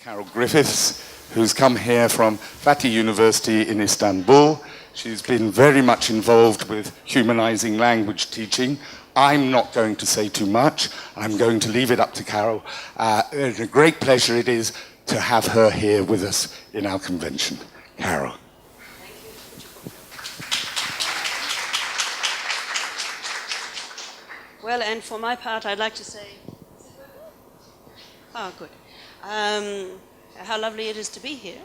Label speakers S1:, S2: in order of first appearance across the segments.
S1: Carol Griffiths, who's come here from Fatih University in Istanbul. She's been very much involved with humanizing language teaching. I'm not going to say too much. I'm going to leave it up to Carol. It's a great pleasure it is to have her here with us in our convention. Carol.
S2: Well, and for my part, I'd like to say, good. How lovely it is to be here.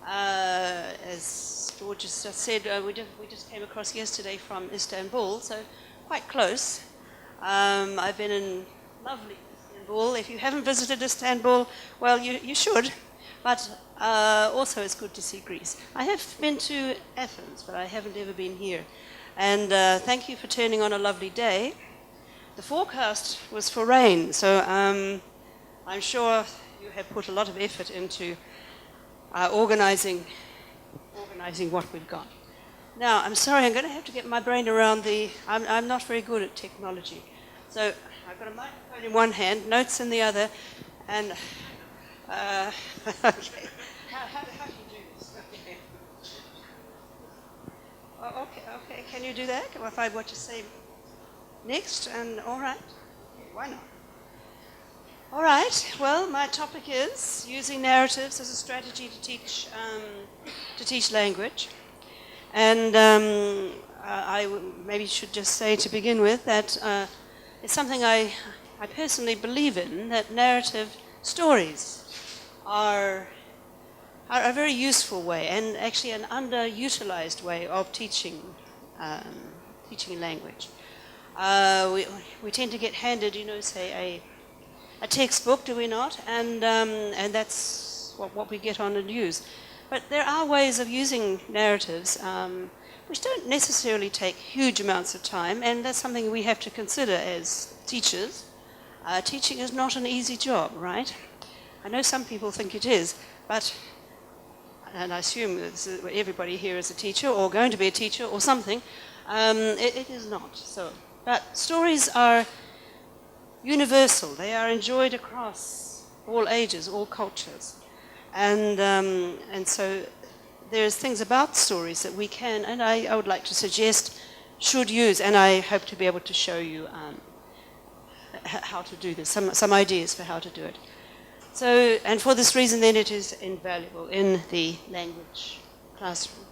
S2: As George just said, we just came across yesterday from Istanbul, so quite close. I've been in lovely Istanbul. If you haven't visited Istanbul, well, you should. But also it's good to see Greece. I have been to Athens, but I haven't ever been here. And thank you for turning on a lovely day. The forecast was for rain, so I'm sure you have put a lot of effort into organizing what we've got. Now, I'm sorry, I'm going to have to get my brain around I'm not very good at technology. So I've got a microphone in one hand, notes in the other, and okay. How do you do this? Okay. Okay, can you do that? Or if I what you say next, and all right, why not? All right, well, my topic is using narratives as a strategy to teach language. And I maybe should just say to begin with that it's something I personally believe in, that narrative stories are a very useful way and actually an underutilized way of teaching language. We tend to get handed, say a textbook, do we not? And that's what we get on the news. But there are ways of using narratives which don't necessarily take huge amounts of time, and that's something we have to consider as teachers. Teaching is not an easy job, right? I know some people think it is, and I assume everybody here is a teacher or going to be a teacher or something. It is not so. But stories are universal. They are enjoyed across all ages, all cultures. And so there's things about stories that we can, and I would like to suggest, should use, and I hope to be able to show you how to do this, some ideas for how to do it. So, and for this reason then it is invaluable in the language classroom.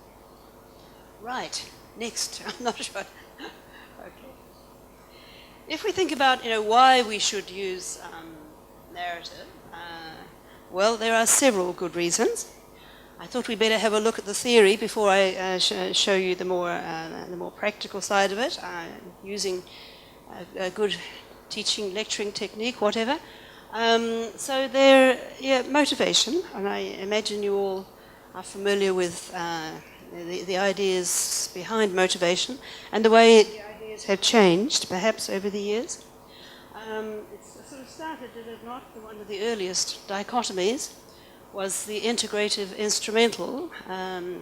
S2: Right, next, I'm not sure. Okay. If we think about, why we should use narrative, well, there are several good reasons. I thought we'd better have a look at the theory before I show you the more practical side of it, using a good teaching, lecturing technique, whatever. So motivation, and I imagine you all are familiar with the ideas behind motivation and the way the ideas have changed, perhaps, over the years. It's sort of started, did it not? One of the earliest dichotomies was the integrative instrumental,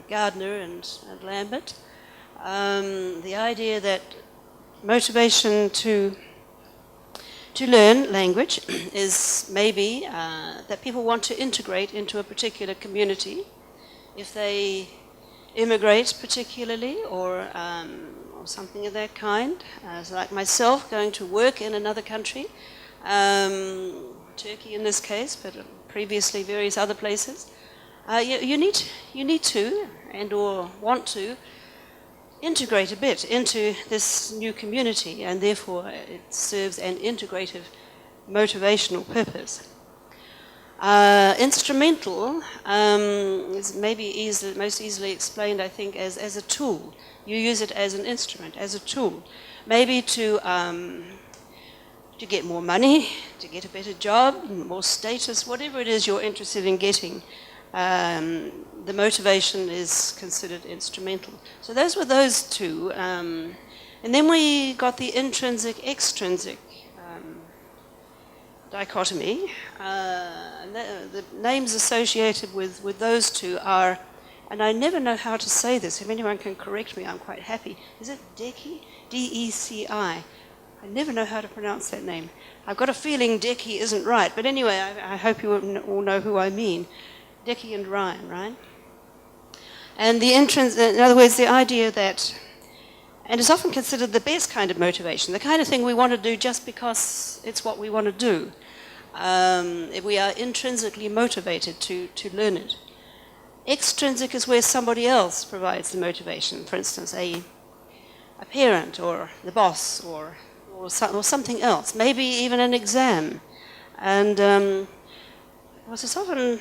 S2: Gardner and Lambert. The idea that motivation to learn language is maybe that people want to integrate into a particular community. If they immigrate particularly or something of that kind, so like myself going to work in another country, Turkey in this case, but previously various other places, you need to and or want to integrate a bit into this new community, and therefore it serves an integrative motivational purpose. Instrumental is maybe most easily explained, I think, as a tool. You use it as an instrument, as a tool, maybe to get more money, to get a better job, more status, whatever it is you're interested in getting. The motivation is considered instrumental. So those were those two. And then we got the intrinsic-extrinsic dichotomy. The names associated with those two are, and I never know how to say this, if anyone can correct me, I'm quite happy. Is it DECI? D-E-C-I. I never know how to pronounce that name. I've got a feeling Decky isn't right, but anyway, I hope you all know who I mean. Decky and Ryan, right? And in other words, the idea that, and it's often considered the best kind of motivation, the kind of thing we want to do just because it's what we want to do. If we are intrinsically motivated to learn it. Extrinsic is where somebody else provides the motivation, for instance, a parent or the boss or something else, maybe even an exam. And it's often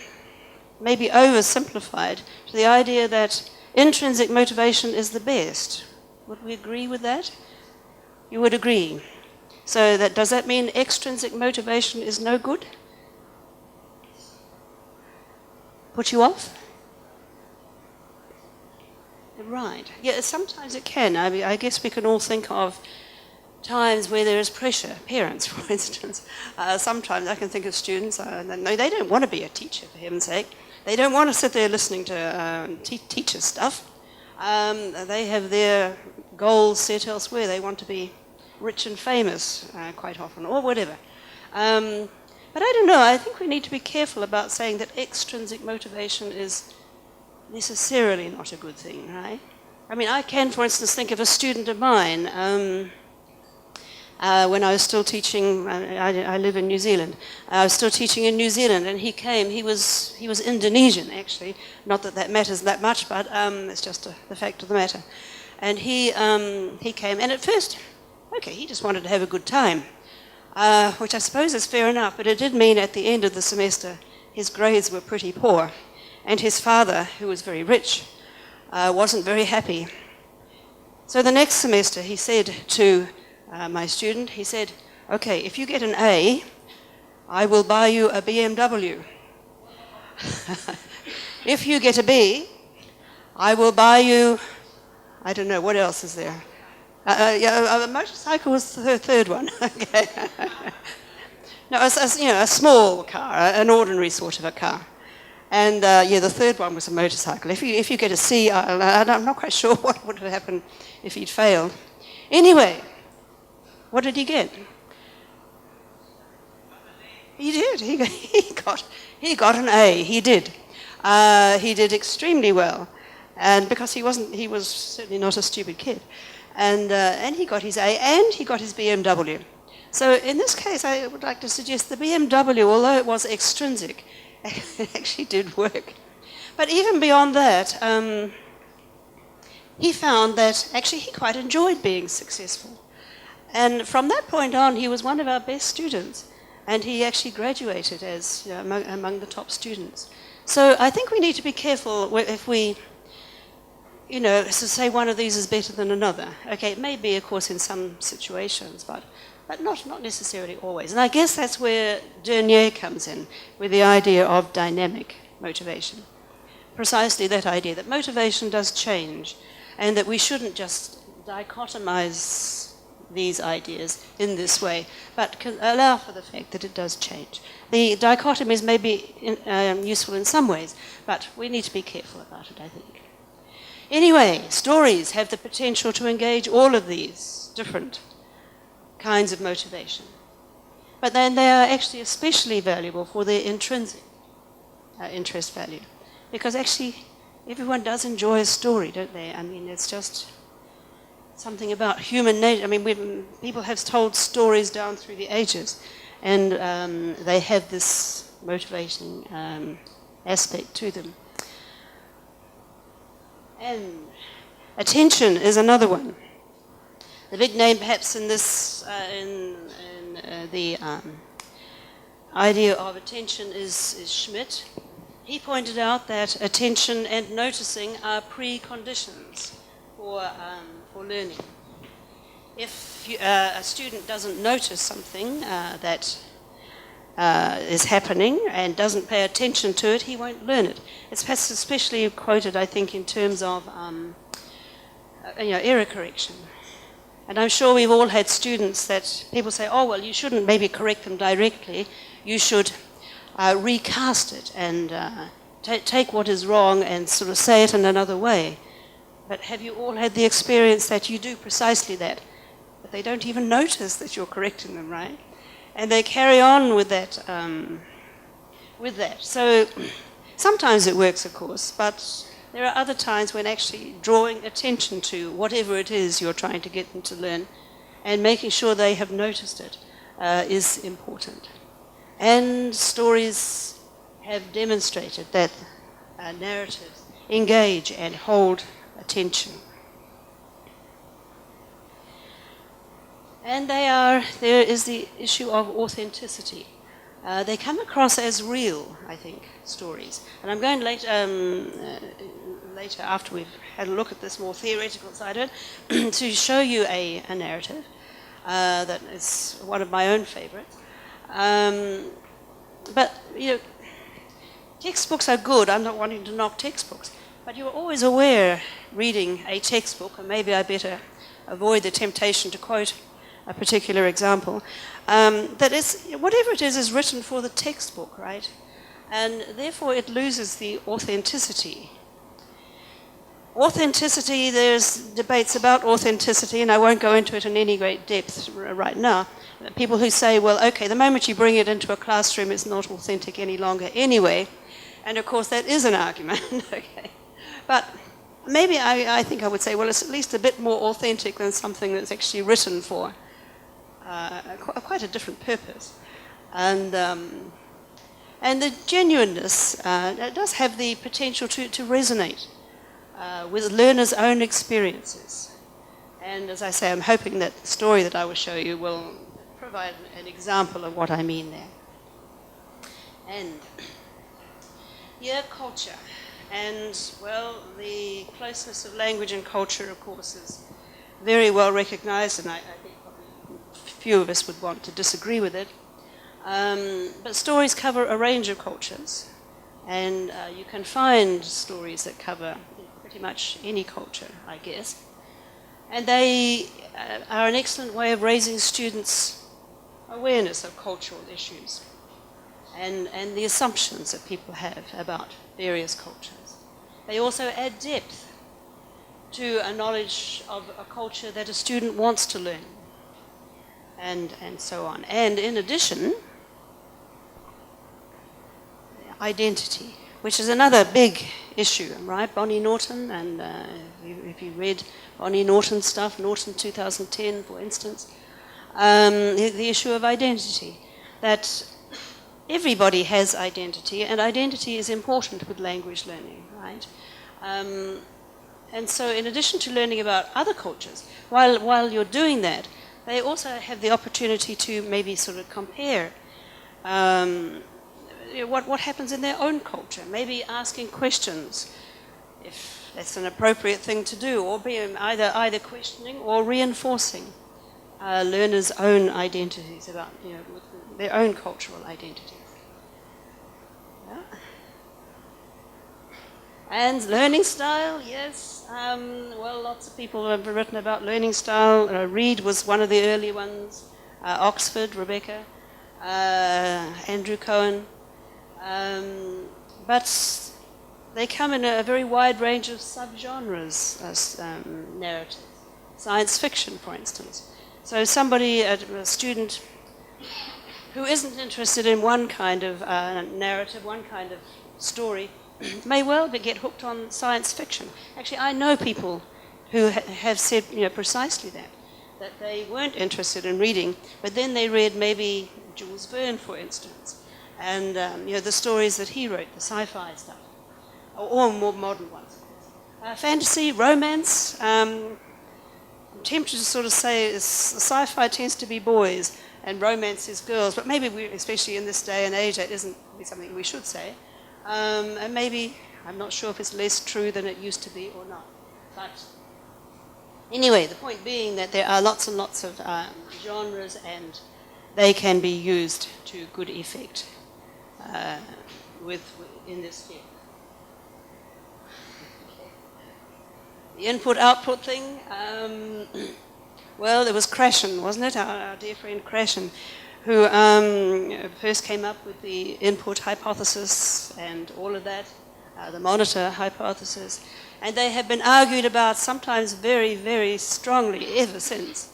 S2: maybe oversimplified to the idea that intrinsic motivation is the best. Would we agree with that? You would agree. So does that mean extrinsic motivation is no good? Put you off? Right. Yeah, sometimes it can. I guess we can all think of times where there is pressure. Parents, for instance. Sometimes I can think of students, no, they don't want to be a teacher, for heaven's sake. They don't want to sit there listening to teacher stuff. They have their goals set elsewhere. They want to be rich and famous quite often, or whatever. But I don't know. I think we need to be careful about saying that extrinsic motivation is necessarily not a good thing, right? I mean, I can, for instance, think of a student of mine when I was still teaching. I live in New Zealand. I was still teaching in New Zealand, and he came. He was Indonesian, actually. Not that that matters that much, but it's just the fact of the matter. And he came, and at first, okay, he just wanted to have a good time, which I suppose is fair enough. But it did mean at the end of the semester, his grades were pretty poor. And his father, who was very rich, wasn't very happy. So the next semester he said to my student, he said, okay, if you get an A, I will buy you a BMW. If you get a B, I will buy you, I don't know, what else is there? A motorcycle was the third one. Okay. No, a small car, an ordinary sort of a car. And the third one was a motorcycle. If you get a C, I'm not quite sure what would have happened if he'd failed. Anyway, what did he get? He did. He got an A. He did. He did extremely well, and because he was certainly not a stupid kid, and he got his A and he got his BMW. So in this case, I would like to suggest the BMW, although it was extrinsic, it actually did work. But even beyond that, he found that actually he quite enjoyed being successful. And from that point on, he was one of our best students. And he actually graduated as among the top students. So I think we need to be careful if we, to say one of these is better than another. Okay, it may be, of course, in some situations, but not necessarily always. And I guess that's where Dernier comes in, with the idea of dynamic motivation. Precisely that idea, that motivation does change, and that we shouldn't just dichotomize these ideas in this way, but can allow for the fact that it does change. The dichotomies may be useful in some ways, but we need to be careful about it, I think. Anyway, stories have the potential to engage all of these different kinds of motivation. But then they are actually especially valuable for their intrinsic interest value. Because actually, everyone does enjoy a story, don't they? I mean, it's just something about human nature. I mean, people have told stories down through the ages, and they have this motivating aspect to them. And attention is another one. The big name, perhaps, in this, the idea of attention is Schmidt. He pointed out that attention and noticing are preconditions for learning. If a student doesn't notice something that is happening and doesn't pay attention to it, he won't learn it. It's perhaps especially quoted, I think, in terms of error correction. And I'm sure we've all had students that people say, oh, well, you shouldn't maybe correct them directly. You should recast it and take what is wrong and sort of say it in another way. But have you all had the experience that you do precisely that? The but they don't even notice that you're correcting them, right? And they carry on with that. So sometimes it works, of course, but there are other times when actually drawing attention to whatever it is you're trying to get them to learn and making sure they have noticed it is important. And stories have demonstrated that narratives engage and hold attention. And there is the issue of authenticity. They come across as real, I think, stories. And I'm going later, after we've had a look at this more theoretical side of it, to show you a narrative that is one of my own favorites. But, textbooks are good. I'm not wanting to knock textbooks. But you're always aware, reading a textbook, and maybe I better avoid the temptation to quote a particular example, that whatever it is written for the textbook, right? And therefore it loses the authenticity. Authenticity, there's debates about authenticity, and I won't go into it in any great depth right now. People who say, well, okay, the moment you bring it into a classroom, it's not authentic any longer anyway. And of course, that is an argument, okay. But maybe I think I would say, well, it's at least a bit more authentic than something that's actually written for quite a different purpose. And the genuineness does have the potential to resonate with learners' own experiences. And as I say, I'm hoping that the story that I will show you will provide an example of what I mean there. And culture. And, well, the closeness of language and culture, of course, is very well recognized, and I think probably few of us would want to disagree with it. But stories cover a range of cultures, and you can find stories that cover pretty much any culture, I guess. And they are an excellent way of raising students' awareness of cultural issues and the assumptions that people have about various cultures. They also add depth to a knowledge of a culture that a student wants to learn, and so on. And in addition, identity, which is another big issue, right? Bonnie Norton, and if you read Bonnie Norton stuff, Norton 2010, for instance, the issue of identity, that everybody has identity, and identity is important with language learning, right? And so in addition to learning about other cultures, while you're doing that, they also have the opportunity to maybe sort of compare what happens in their own culture, maybe asking questions, if that's an appropriate thing to do, or be either questioning or reinforcing learners' own identities about, their own cultural identities. Yeah. And learning style, yes. Well, lots of people have written about learning style. Reed was one of the early ones. Oxford, Rebecca, Andrew Cohen. But they come in a very wide range of subgenres as narratives. Science fiction, for instance. So somebody, a student who isn't interested in one kind of narrative, one kind of story, may well get hooked on science fiction. Actually, I know people who have said precisely that they weren't interested in reading, but then they read maybe Jules Verne, for instance, and the stories that he wrote, the sci-fi stuff, or more modern ones. Fantasy, romance. I'm tempted to sort of say sci-fi tends to be boys and romance is girls, but maybe especially in this day and age, that isn't something we should say. And maybe, I'm not sure if it's less true than it used to be or not. But anyway, the point being that there are lots and lots of genres, and they can be used to good effect in this field. Okay. The input-output thing, well, there was Krashen, wasn't it? Our dear friend Krashen, who first came up with the input hypothesis and all of that, the monitor hypothesis, and they have been argued about sometimes very, very strongly ever since.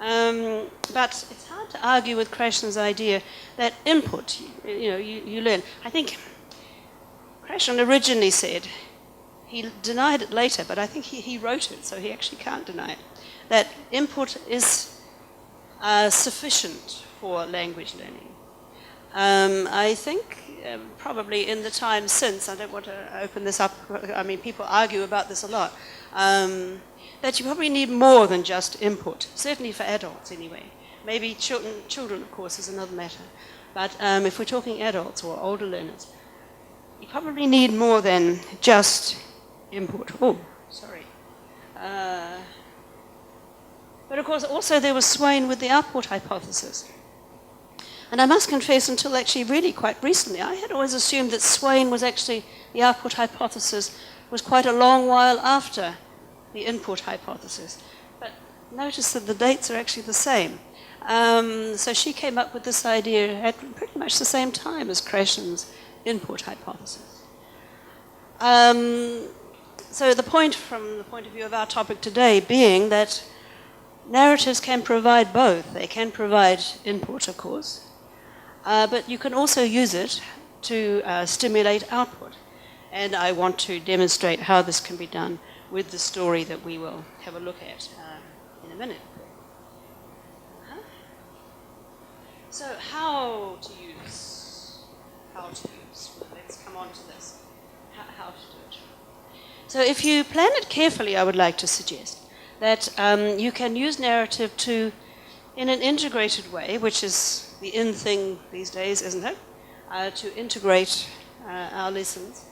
S2: But it's hard to argue with Krashen's idea that input, you learn. I think Krashen originally said, he denied it later, but I think he wrote it, so he actually can't deny it, that input is sufficient for language learning. I think probably in the time since, I don't want to open this up, I mean people argue about this a lot, that you probably need more than just input, certainly for adults anyway. Maybe children of course is another matter, but if we're talking adults or older learners, you probably need more than just input. Oh, sorry. But of course also there was Swain with the output hypothesis. And I must confess, until actually really quite recently, I had always assumed that Swain was actually, the output hypothesis was quite a long while after the input hypothesis. But notice that the dates are actually the same. So she came up with this idea at pretty much the same time as Krashen's input hypothesis. So the point, from the point of view of our topic today, being that narratives can provide both. They can provide input, of course, but you can also use it to stimulate output. And I want to demonstrate how this can be done with the story that we will have a look at in a minute. So how to use. Well, let's come on to this. How to do it. So if you plan it carefully, I would like to suggest that you can use narrative to, in an integrated way, which is the in thing these days, isn't it? To integrate our lessons.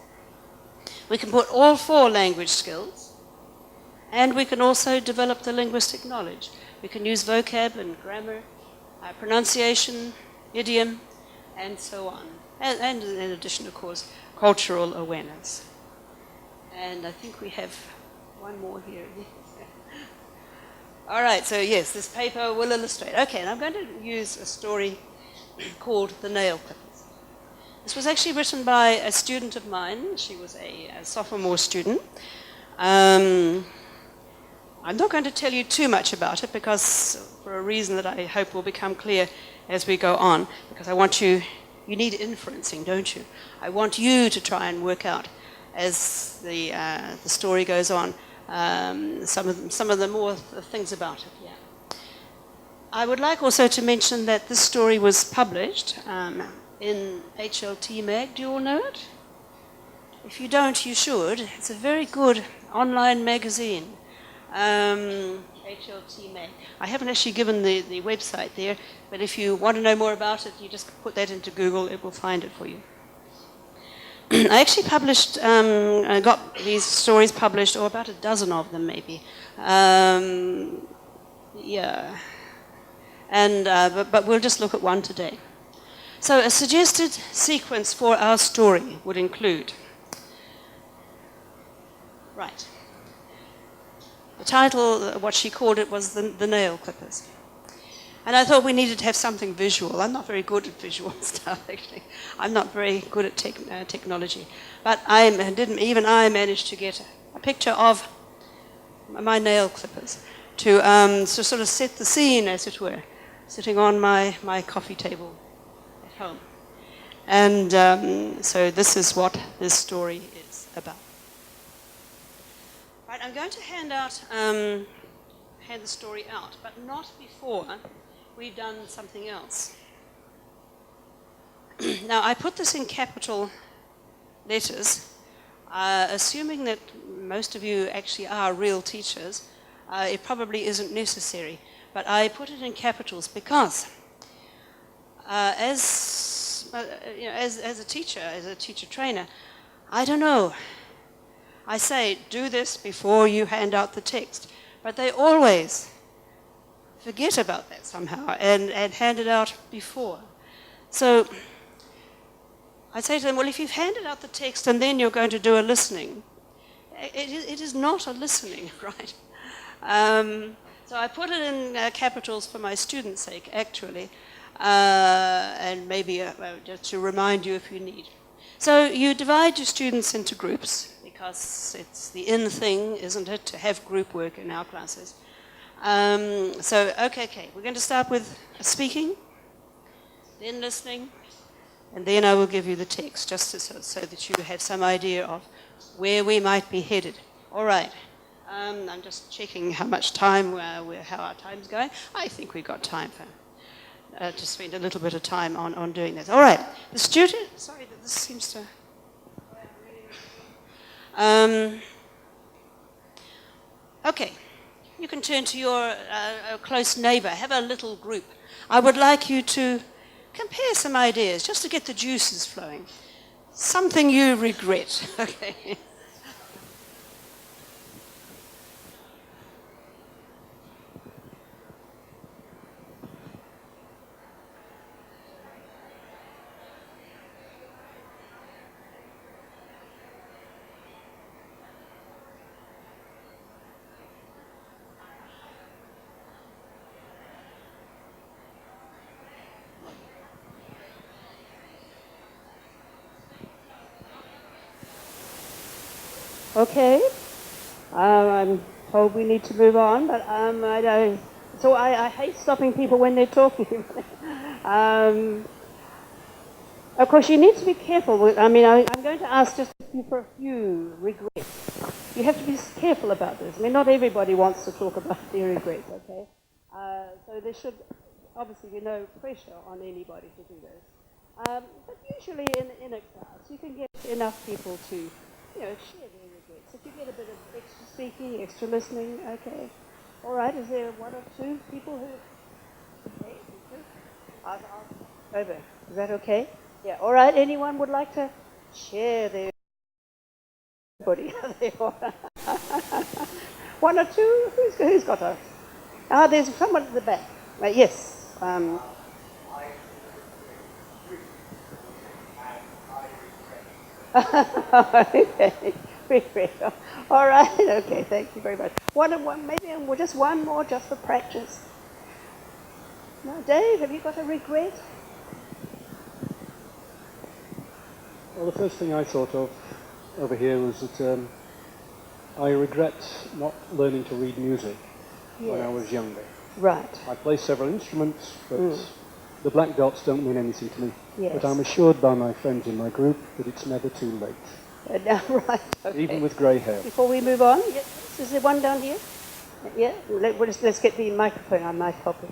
S2: We can put all 4 language skills, and we can also develop the linguistic knowledge. We can use vocab and grammar, pronunciation, idiom, and so on. And in addition, of course, cultural awareness. And I think we have one more here. All right, so yes, this paper will illustrate. Okay, and I'm going to use a story called The Nail Clippers. This was actually written by a student of mine. She was a sophomore student. I'm not going to tell you too much about it because, for a reason that I hope will become clear as we go on, because I want you need inferencing, don't you? I want you to try and work out, as the story goes on, some of the more things about it. Yeah. I would like also to mention that this story was published in HLT Mag. Do you all know it? If you don't, you should. It's a very good online magazine. HLT Mag. I haven't actually given the website there, but if you want to know more about it, you just put that into Google, it will find it for you. I actually published, got these stories published, or about a dozen of them maybe. Yeah. And, but we'll just look at one today. So a suggested sequence for our story would include, right, the title, what she called it, was the Nail Clippers. And I thought we needed to have something visual. I'm not very good at visual stuff, actually. I'm not very good at technology. But even I managed to get a picture of my nail clippers to sort of set the scene, as it were, sitting on my coffee table at home. And so this is what this story is about. Right, I'm going to hand the story out, but not before we've done something else. Now, I put this in capital letters, assuming that most of you actually are real teachers. It probably isn't necessary, but I put it in capitals because as a teacher trainer, I don't know. I say, do this before you hand out the text, but they always forget about that somehow and hand it out before. So I say to them, well, if you've handed out the text and then you're going to do a listening, it is not a listening, right? So I put it in capitals for my students' sake, actually, and maybe just to remind you if you need. So you divide your students into groups, because it's the in thing, isn't it, to have group work in our classes. Okay. We're going to start with speaking, then listening, and then I will give you the text, just so that you have some idea of where we might be headed. All right. I'm just checking how much time, how our time's going. I think we've got time to spend a little bit of time on doing this. All right. The student. Sorry that this seems to. Okay. You can turn to your close neighbour. Have a little group. I would like you to compare some ideas, just to get the juices flowing. Something you regret. Okay. Okay. I'm told we need to move on, but I don't. So I hate stopping people when they're talking. Of course, you need to be careful. I'm going to ask just for a few regrets. You have to be careful about this. I mean, not everybody wants to talk about their regrets, okay? So there should obviously be no pressure on anybody to do this. But usually in a class, you can get enough people to, share their regrets. If you get a bit of extra speaking, extra listening, okay. All right, is there one or two people who... Okay, over. Is that okay? Yeah, all right. Anyone would like to share their... Everybody. One or two? Who's got a... there's someone at the back. Yes. Okay. All right. Okay. Thank you very much. Maybe just one more, just for practice. No, Dave, have you got a regret?
S3: Well, the first thing I thought of over here was that I regret not learning to read music when I was younger.
S2: Right.
S3: I play several instruments, but the black dots don't mean anything to me.
S2: Yes.
S3: But I'm assured by my friends in my group that it's never too late.
S2: Right. Okay.
S3: Even with grey hair.
S2: Before we move on, is there one down here? Yeah. Let's get the microphone on my topic.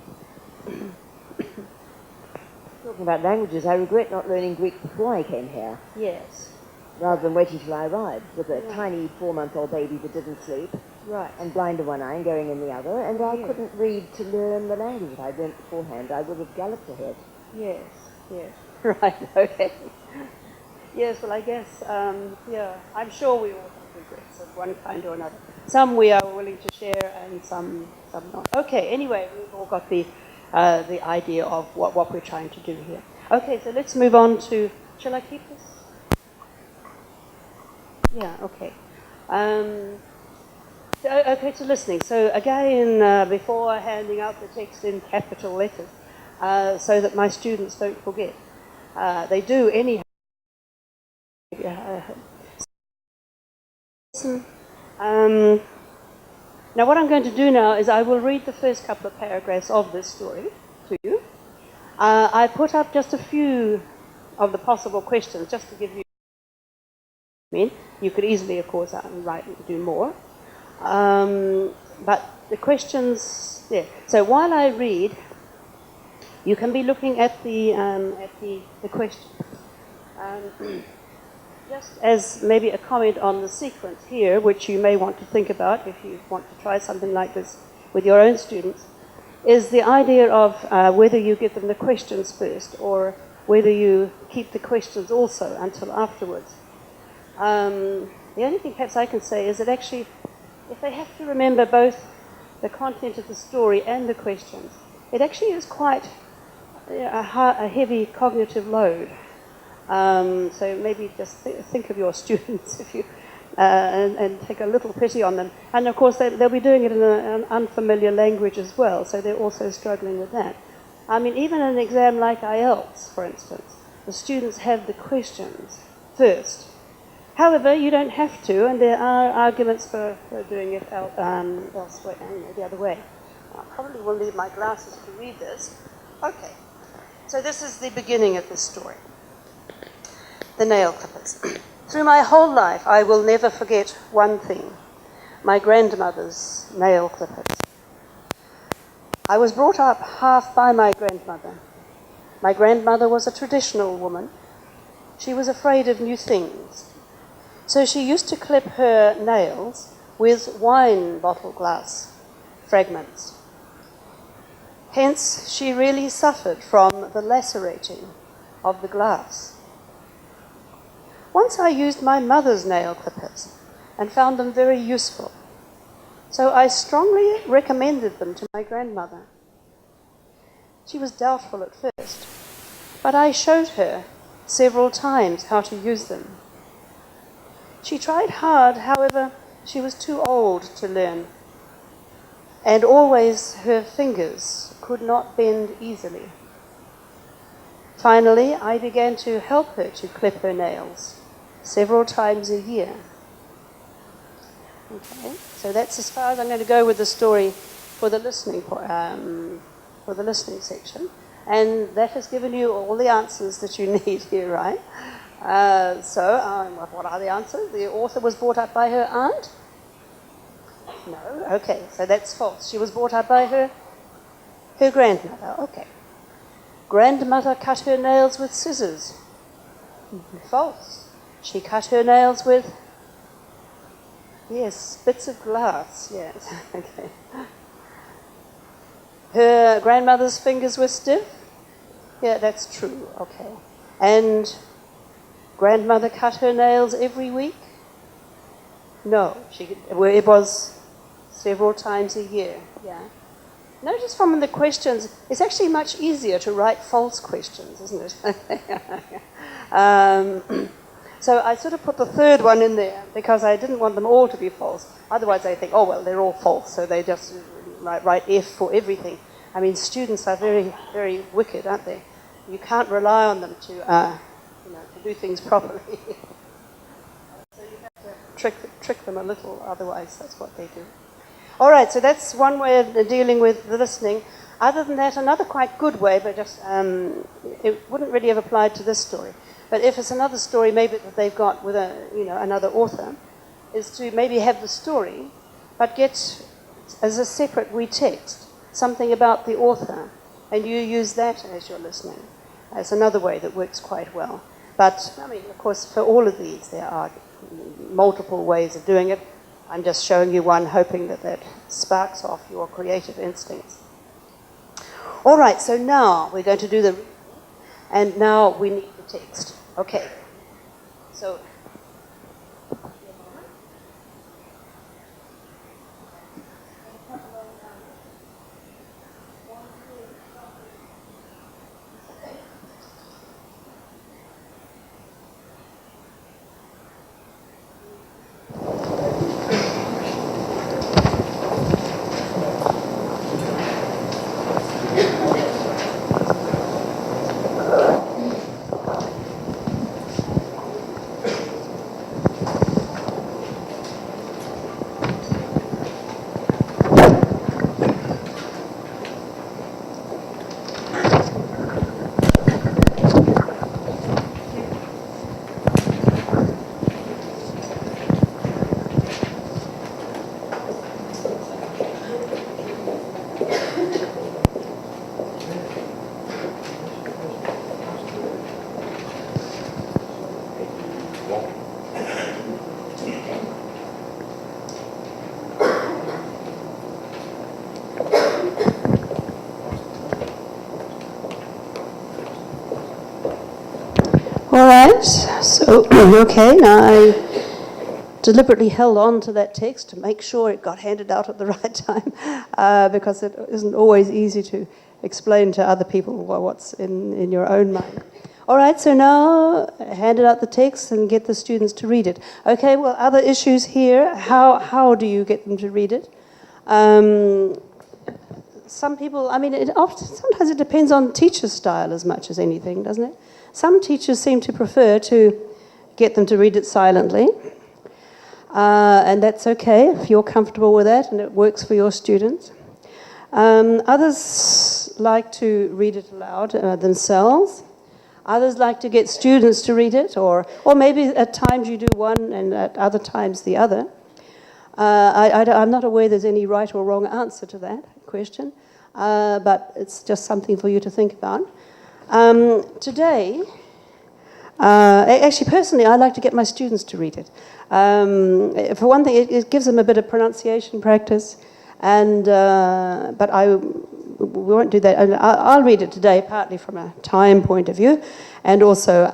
S4: Talking about languages, I regret not learning Greek before I came here.
S2: Yes.
S4: Rather than waiting till I arrived with a tiny 4-month-old baby that didn't sleep.
S2: Right.
S4: And blind in one eye and going in the other. And I couldn't read to learn the language that I'd learnt beforehand. I would have galloped ahead.
S2: Yes. Right, okay. Yes, well, I guess, I'm sure we all have regrets of one kind or another. Some we are willing to share and some not. Okay, anyway, we've all got the idea of what we're trying to do here. Okay, so let's move on to, shall I keep this? Yeah, okay. Okay, to listening. So again, before handing out the text in capital letters, so that my students don't forget. They do anyhow. Now what I'm going to do now is I will read the first couple of paragraphs of this story to you. I put up just a few of the possible questions just to give you... You could easily, of course, write and do more. But the questions there. So while I read, you can be looking at the question. Just as maybe a comment on the sequence here, which you may want to think about if you want to try something like this with your own students, is the idea of whether you give them the questions first or whether you keep the questions also until afterwards. The only thing perhaps I can say is that actually, if they have to remember both the content of the story and the questions, it actually is quite a heavy cognitive load. So maybe just think of your students if you, and take a little pity on them. And of course, they'll be doing it in an unfamiliar language as well, so they're also struggling with that. I mean, even an exam like IELTS, for instance, the students have the questions first. However, you don't have to, and there are arguments for doing it elsewhere, the other way. I probably will need my glasses to read this. Okay, so this is the beginning of this story. The nail clippers. Through my whole life, I will never forget one thing: my grandmother's nail clippers. I was brought up half by my grandmother. My grandmother was a traditional woman. She was afraid of new things. So she used to clip her nails with wine bottle glass fragments. Hence, she really suffered from the lacerating of the glass. Once I used my mother's nail clippers and found them very useful. So I strongly recommended them to my grandmother. She was doubtful at first, but I showed her several times how to use them. She tried hard, however, she was too old to learn, and always her fingers could not bend easily. Finally, I began to help her to clip her nails several times a year. Okay, so that's as far as I'm going to go with the story for the listening section, and that has given you all the answers that you need here, right? What are the answers? The author was brought up by her aunt? No. Okay, so that's false. She was brought up by her grandmother. Okay. Grandmother cut her nails with scissors. False. She cut her nails with, yes, bits of glass. Yes. Okay. Her grandmother's fingers were stiff. Yeah, that's true. Okay. And grandmother cut her nails every week? No, it was several times a year. Yeah. Notice from the questions, it's actually much easier to write false questions, isn't it? So I sort of put the third one in there because I didn't want them all to be false. Otherwise I think, oh well, they're all false, so they just write F for everything. I mean, students are very, very wicked, aren't they? You can't rely on them to do things properly. So you have to trick them a little, otherwise that's what they do. All right, so that's one way of dealing with the listening. Other than that, another quite good way, but just it wouldn't really have applied to this story. But if it's another story, maybe that they've got with another author, is to maybe have the story, but get as a separate wee text something about the author, and you use that as you're listening. That's another way that works quite well. But I mean, of course, for all of these, there are multiple ways of doing it. I'm just showing you one, hoping that sparks off your creative instincts. All right, so now we're going to do the reading, and now we need the text. Okay, so all right, so, okay, now I deliberately held on to that text to make sure it got handed out at the right time, because it isn't always easy to explain to other people what's in your own mind. All right, so now handed out the text and get the students to read it. Okay, well, other issues here. How do you get them to read it? Some people, I mean, sometimes it depends on teacher's style as much as anything, doesn't it? Some teachers seem to prefer to get them to read it silently, and that's okay if you're comfortable with that and it works for your students. Others like to read it aloud themselves. Others like to get students to read it, or maybe at times you do one and at other times the other. I'm not aware there's any right or wrong answer to that question, but it's just something for you to think about. Today, actually personally, I like to get my students to read it. For one thing, it gives them a bit of pronunciation practice, and but we won't do that. I'll read it today, partly from a time point of view, and also,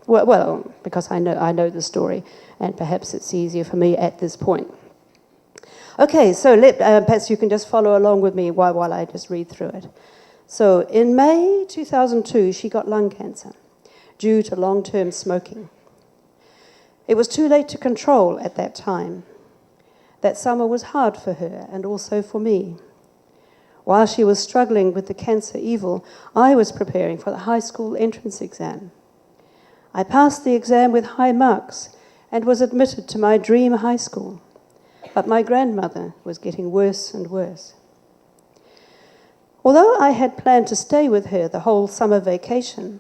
S2: well, because I know the story, and perhaps it's easier for me at this point. Okay, so perhaps you can just follow along with me while I just read through it. So, in May 2002, she got lung cancer due to long-term smoking. It was too late to control at that time. That summer was hard for her and also for me. While she was struggling with the cancer evil, I was preparing for the high school entrance exam. I passed the exam with high marks and was admitted to my dream high school. But my grandmother was getting worse and worse. Although I had planned to stay with her the whole summer vacation,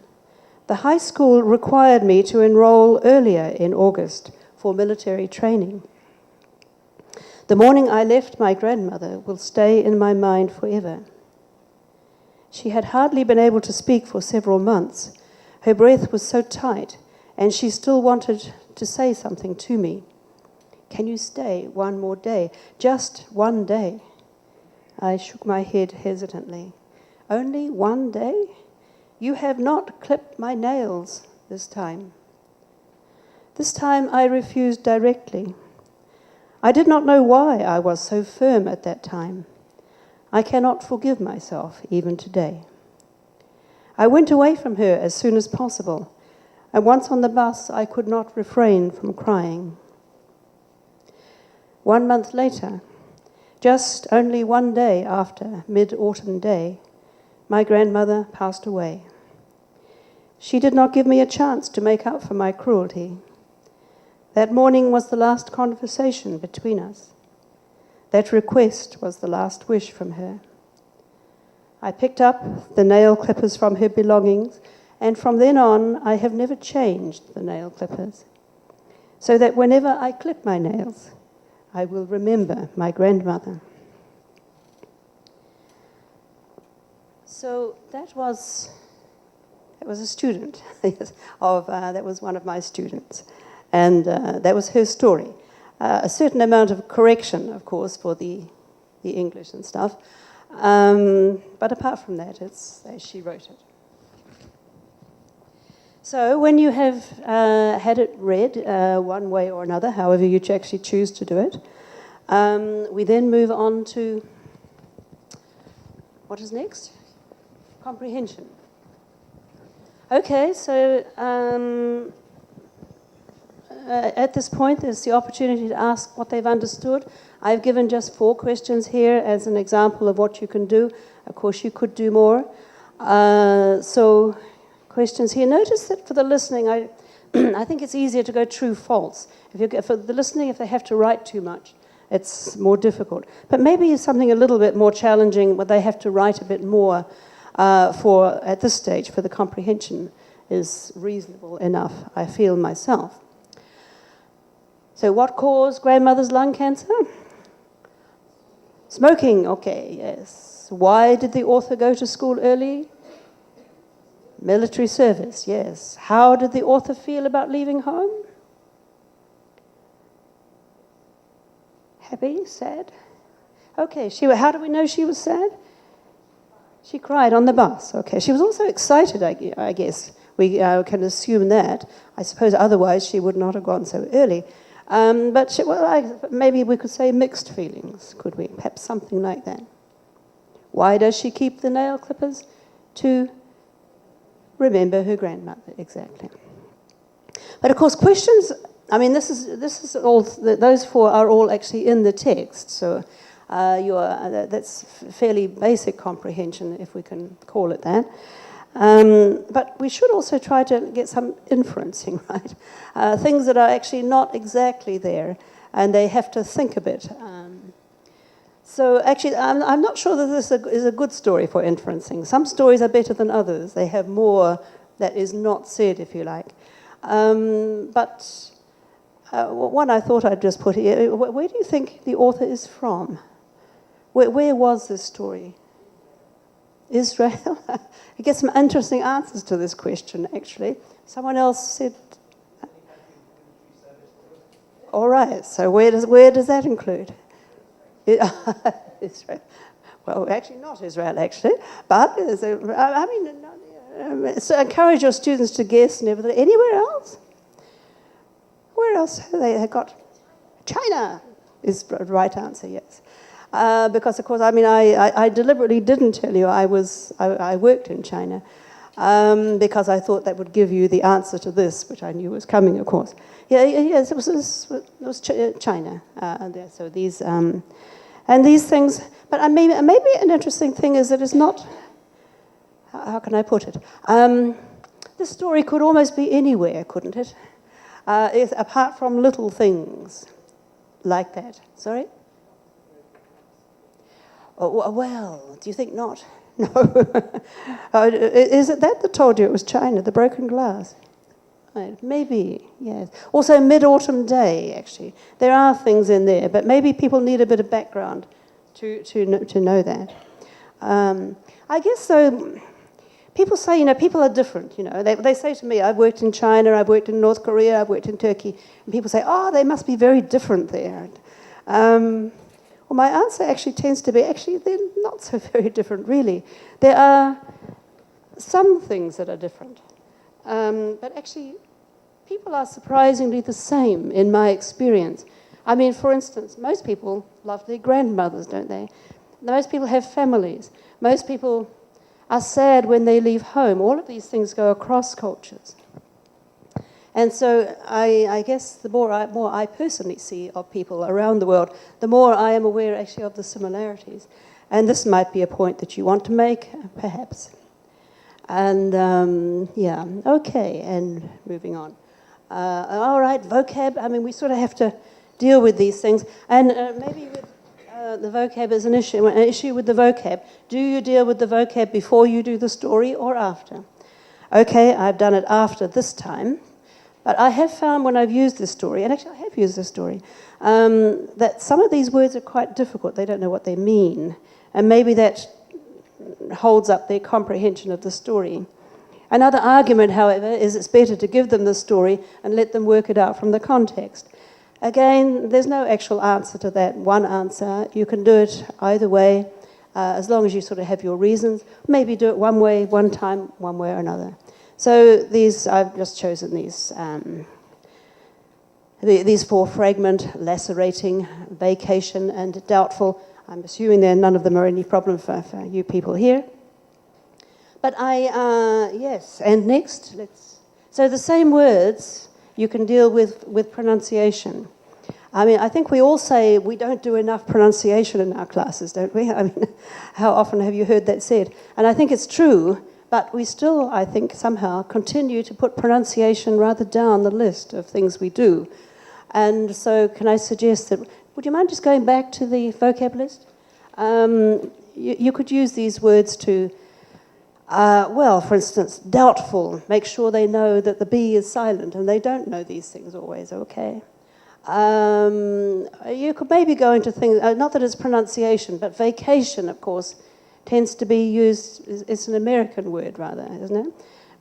S2: the high school required me to enroll earlier in August for military training. The morning I left my grandmother will stay in my mind forever. She had hardly been able to speak for several months. Her breath was so tight, and she still wanted to say something to me. Can you stay one more day? Just one day? I shook my head hesitantly. Only one day? You have not clipped my nails this time. This time I refused directly. I did not know why I was so firm at that time. I cannot forgive myself even today. I went away from her as soon as possible, and once on the bus I could not refrain from crying. 1 month later, just only one day after Mid-Autumn Day, my grandmother passed away. She did not give me a chance to make up for my cruelty. That morning was the last conversation between us. That request was the last wish from her. I picked up the nail clippers from her belongings, and from then on I have never changed the nail clippers, so that whenever I clip my nails, I will remember my grandmother. So that was a student that was one of my students. And that was her story. A certain amount of correction, of course, for the English and stuff. But apart from that, it's as she wrote it. So when you have had it read one way or another, however you actually choose to do it, we then move on to what is next? Comprehension. Okay, so at this point, there's the opportunity to ask what they've understood. I've given just 4 questions here as an example of what you can do. Of course, you could do more. So, questions here. Notice that for the listening, I think it's easier to go true-false. For the listening, if they have to write too much, it's more difficult. But maybe something a little bit more challenging, where they have to write a bit more at this stage, for the comprehension is reasonable enough, I feel myself. So what caused grandmother's lung cancer? Smoking, okay, yes. Why did the author go to school early? Military service, yes. How did the author feel about leaving home? Happy, sad? Okay, how do we know she was sad? She cried on the bus, okay. She was also excited, I guess. We can assume that. I suppose otherwise she would not have gone so early. But maybe we could say mixed feelings, could we? Perhaps something like that. Why does she keep the nail clippers? To remember her grandmother, exactly. But of course, questions. I mean, this is all. Those 4 are all actually in the text. So that's fairly basic comprehension, if we can call it that. But we should also try to get some inferencing, right? Things that are actually not exactly there, and they have to think a bit.
S5: So actually, I'm not sure that this is a good story for inferencing. Some stories are better than others. They have more that is not said, if you like. But one I thought I'd just put here, where do you think the author is from? Where was this story? Israel? I get some interesting answers to this question, actually. Someone else said... All right, so where does that include? Israel. Well, actually not Israel, actually. But, I mean, so encourage your students to guess, nevertheless. Anywhere else? Where else have they got? China is the right answer, yes. Because, of course, I mean, I deliberately didn't tell you I worked in China because I thought that would give you the answer to this, which I knew was coming, of course. Yes, it was China. So these and these things. But maybe an interesting thing is that it's not. How can I put it? This story could almost be anywhere, couldn't it? Apart from little things like that. Sorry. Oh, well, do you think not? No. Is it that told you it was China, the broken glass? Right, maybe, yes. Also, Mid-Autumn Day, actually. There are things in there, but maybe people need a bit of background to know that. I guess, though, people say, people are different, They say to me, I've worked in China, I've worked in North Korea, I've worked in Turkey, and people say, they must be very different there. Well, my answer actually tends to be, they're not so very different, really. There are some things that are different. But actually, people are surprisingly the same in my experience. I mean, for instance, most people love their grandmothers, don't they? Most people have families. Most people are sad when they leave home. All of these things go across cultures. And so I guess the more I personally see of people around the world, the more I am aware actually of the similarities. And this might be a point that you want to make, perhaps. And okay, and moving on. All right, vocab, I mean, we sort of have to deal with these things. And maybe with the vocab is an issue with the vocab. Do you deal with the vocab before you do the story or after? Okay, I've done it after this time. But I have found when I've used this story, and actually I have used this story, that some of these words are quite difficult. They don't know what they mean. And maybe that holds up their comprehension of the story. Another argument, however, is it's better to give them the story and let them work it out from the context. Again, there's no actual answer to that, one answer. You can do it either way, as long as you sort of have your reasons. Maybe do it one way, one time, one way or another. So I've just chosen these four: fragment, lacerating, vacation, and doubtful. I'm assuming none of them are any problem for you people here. But yes, and next, so the same words you can deal with pronunciation. I mean, I think we all say we don't do enough pronunciation in our classes, don't we? I mean, how often have you heard that said? And I think it's true. But we still, I think, somehow continue to put pronunciation rather down the list of things we do. And so can I suggest that, would you mind just going back to the vocab list? You could use these words to, for instance, doubtful. Make sure they know that the B is silent, and they don't know these things always, okay? You could maybe go into things, not that it's pronunciation, but vacation, of course, tends to be used, it's an American word rather, isn't it?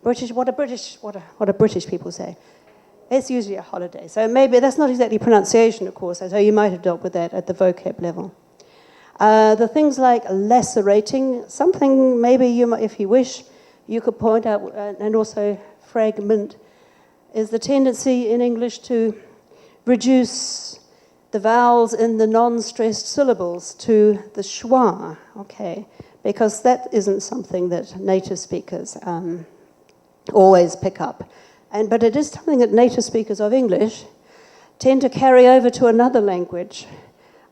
S5: British, what do British people say? It's usually a holiday. So maybe that's not exactly pronunciation, of course, so you might have dealt with that at the vocab level. The things like lacerating, something maybe if you wish, you could point out, and also fragment, is the tendency in English to reduce the vowels in the non-stressed syllables to the schwa, okay? Because that isn't something that native speakers always pick up. But it is something that native speakers of English tend to carry over to another language.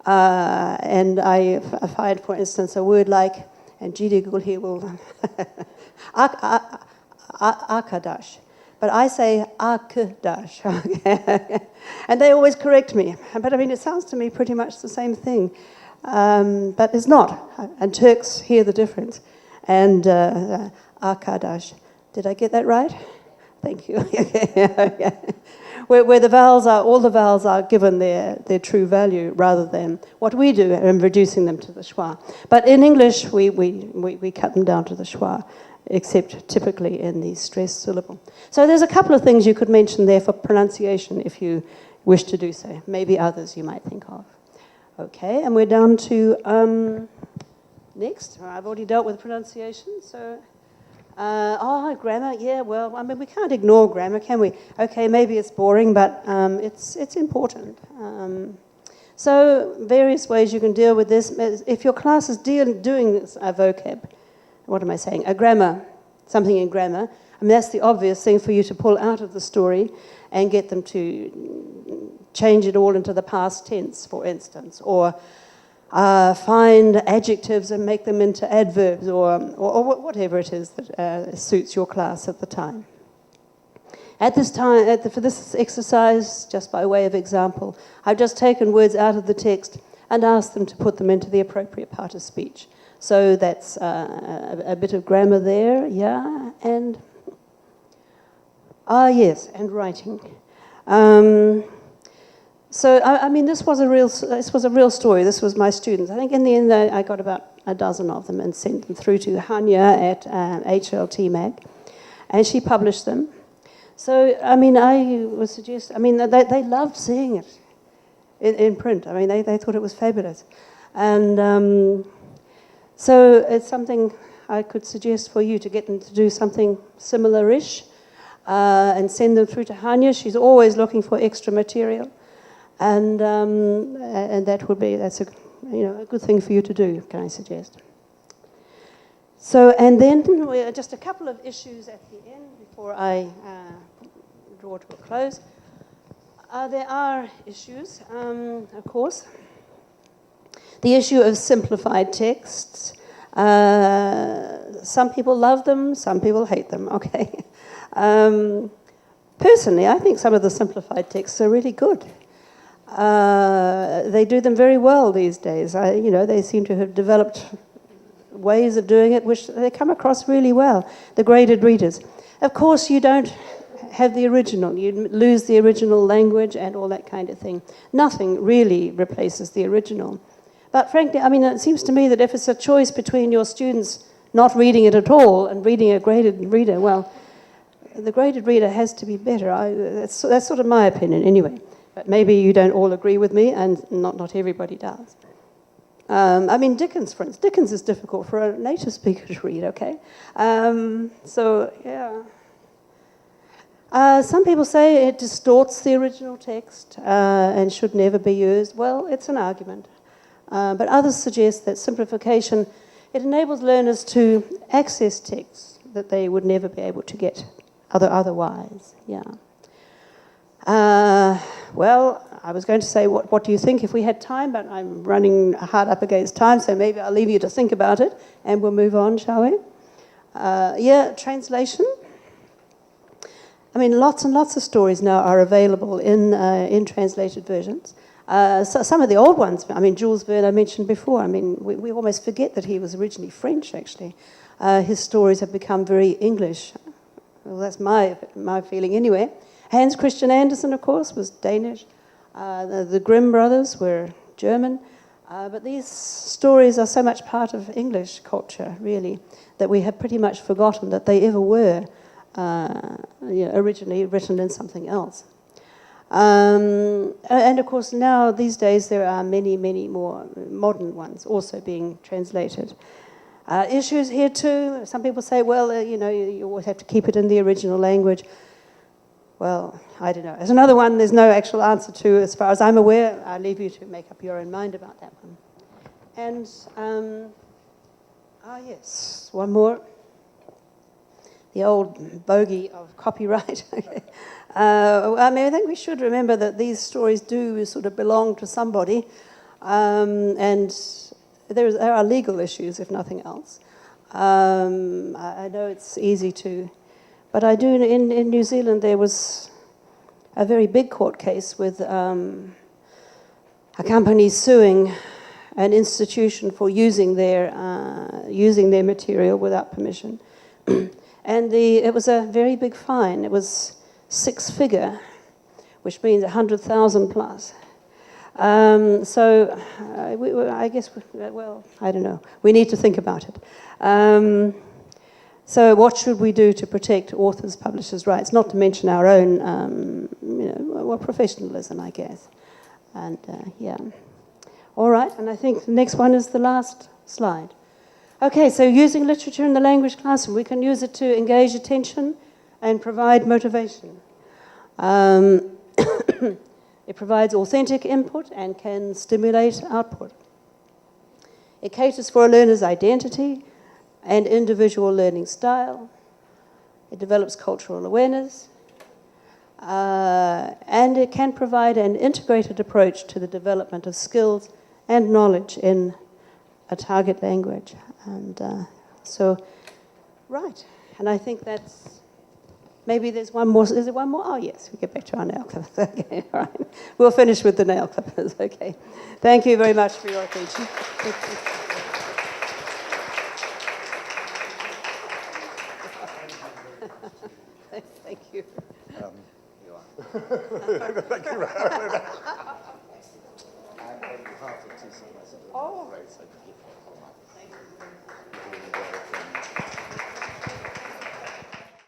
S5: And I find, for instance, a word like, and Judy here will, Akadash. But I say Akadash. And they always correct me. But I mean, it sounds to me pretty much the same thing. but it's not. And Turks hear the difference. And arkadaş, did I get that right? Thank you. Yeah. Where the vowels are, all the vowels are given their true value rather than what we do in reducing them to the schwa. But in English, we cut them down to the schwa, except typically in the stressed syllable. So there's a couple of things you could mention there for pronunciation if you wish to do so. Maybe others you might think of. Okay, and we're down to next. I've already dealt with pronunciation, so... grammar, yeah, well, I mean, we can't ignore grammar, can we? Okay, maybe it's boring, but it's important. So, various ways you can deal with this. If your class is doing this, a vocab, what am I saying? A grammar, something in grammar, I mean, that's the obvious thing for you to pull out of the story and get them to change it all into the past tense, for instance, or find adjectives and make them into adverbs or whatever it is that suits your class at the time. At this time, for this exercise, just by way of example, I've just taken words out of the text and asked them to put them into the appropriate part of speech. So that's a bit of grammar there, yeah, and yes, and writing. So, I mean, this was a real story. This was my students. I think in the end, I got about a dozen of them and sent them through to Hanya at HLT Mag, and she published them. So, I mean, I would suggest, I mean, they loved seeing it in print. I mean, they thought it was fabulous. And so it's something I could suggest for you to get them to do something similar-ish and send them through to Hanya. She's always looking for extra material. And that's a good thing for you to do, can I suggest? So, and then just a couple of issues at the end before I draw to a close. There are issues, of course. The issue of simplified texts. Some people love them, some people hate them. Okay. Personally, I think some of the simplified texts are really good. They do them very well these days. They seem to have developed ways of doing it which they come across really well, the graded readers. Of course, you don't have the original. You lose the original language and all that kind of thing. Nothing really replaces the original. But frankly, I mean, it seems to me that if it's a choice between your students not reading it at all and reading a graded reader, well, the graded reader has to be better. That's sort of my opinion anyway. But maybe you don't all agree with me, and not everybody does. I mean, Dickens, for instance. Dickens is difficult for a native speaker to read, okay? So, yeah. Some people say it distorts the original text and should never be used. Well, it's an argument. But others suggest that simplification, it enables learners to access texts that they would never be able to get otherwise, yeah. Well, I was going to say, what do you think if we had time, but I'm running hard up against time, so maybe I'll leave you to think about it, and we'll move on, shall we? Translation. I mean, lots and lots of stories now are available in translated versions. So some of the old ones, I mean, Jules Verne I mentioned before, I mean, we almost forget that he was originally French, actually. His stories have become very English. Well, that's my feeling anyway. Hans Christian Andersen, of course, was Danish. The Grimm brothers were German. But these stories are so much part of English culture, really, that we have pretty much forgotten that they ever were originally written in something else. And of course, now, these days, there are many, many more modern ones also being translated. Issues here too. Some people say, well, you always have to keep it in the original language. Well, I don't know. There's another one there's no actual answer to, as far as I'm aware. I'll leave you to make up your own mind about that one. And, yes, one more. The old bogey of copyright. I mean, I think we should remember that these stories do sort of belong to somebody, and there are legal issues, if nothing else. I know it's easy to... But I do, in New Zealand, there was a very big court case with a company suing an institution for using their material without permission. And it was a very big fine. It was 6-figure, which means 100,000 plus. I guess, well, I don't know. We need to think about it. So what should we do to protect authors, publishers' rights? Not to mention our own, professionalism, I guess. And yeah. All right, and I think the next one is the last slide. Okay, so using literature in the language classroom, we can use it to engage attention and provide motivation. It provides authentic input and can stimulate output. It caters for a learner's identity and individual learning style. It develops cultural awareness. And it can provide an integrated approach to the development of skills and knowledge in a target language. And right. And I think that's, maybe there's one more. Is there one more? Oh, yes, we get back to our nail clippers. Okay, all right. We'll finish with the nail clippers. Okay. Thank you very much for your attention. Thank you.
S1: Thank you. On behalf of TESOL,
S5: Oh.
S1: Thrace, I give you.